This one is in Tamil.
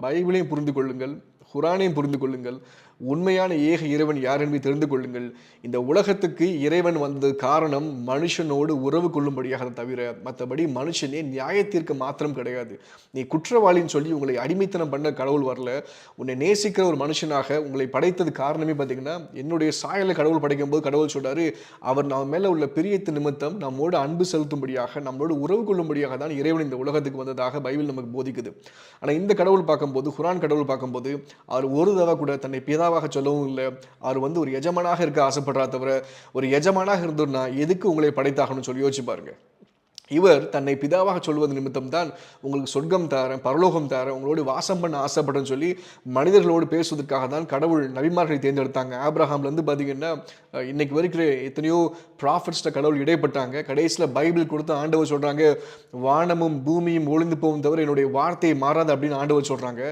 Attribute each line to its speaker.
Speaker 1: பைபிளையும் புரிந்து கொள்ளுங்கள், குரானையும் புரிந்து கொள்ளுங்கள். உண்மையான ஏக இறைவன் யார் என்பதை தெரிந்து கொள்ளுங்கள். இந்த உலகத்துக்கு இறைவன் வந்தது காரணம் மனுஷனோடு உறவு கொள்ளும்படியாக தவிர, மற்றபடி மனுஷனே நியாயத்தீர்க்க மாத்திரம் கிடையாது. நீ குற்றவாளின்னு சொல்லி உங்களை அடிமைத்தனம் பண்ண கடவுள் வரல. உன்னை நேசிக்கிற ஒரு மனுஷனாக உங்களை படைத்தது காரணமே பார்த்தீங்கன்னா, என்னுடைய சாயலை கடவுள் படைக்கும்போது கடவுள் சொல்றாரு, அவர் நம்ம மேல உள்ள பிரியத்து நிமித்தம் நம்மோடு அன்பு செலுத்தும்படியாக, நம்மளோடு உறவு கொள்ளும்படியாக தான் இறைவன் இந்த உலகத்துக்கு வந்ததாக பைபிள் நமக்கு போதிக்குது. ஆனா இந்த கடவுள் பார்க்கும்போது, குரான் கடவுள் பார்க்கும்போது, அவர் ஒரு தடவை கூட தன்னை பிதாவாக சொல்லவும் இல்ல. அவர் ஒரு எஜமானாக இருக்க ஆசைப்படுறார் தவிர, ஒரு எஜமானாக இருந்தோம்னா எதுக்கு உங்களை படைத்தாகணும்னு சொல்லி யோசிச்சு பாருங்க. இவர் தன்னை பிதாவாக சொல்வது நிமித்தம் தான் உங்களுக்கு சொர்க்கம் தாரேன், பரலோகம் தாரேன், உங்களோடு வாசம் பண்ண ஆசைப்படுறேன்னு சொல்லி மனிதர்களோடு பேசுவதற்காக தான் கடவுள் நபிமார்களை தேர்ந்தெடுத்தாங்க. ஆபிரகாம்லேருந்து பார்த்தீங்கன்னா இன்னைக்கு வரைக்கும் எத்தனையோ ப்ராஃபிட்ஸ்ட கடவுள் இடைப்பட்டாங்க. கடைசியில் பைபிள் கொடுத்து ஆண்டவர் சொல்றாங்க, வானமும் பூமியும் ஒளிந்து போகும் தவிர என்னுடைய வார்த்தை மாறாது அப்படின்னு ஆண்டவர் சொல்றாங்க.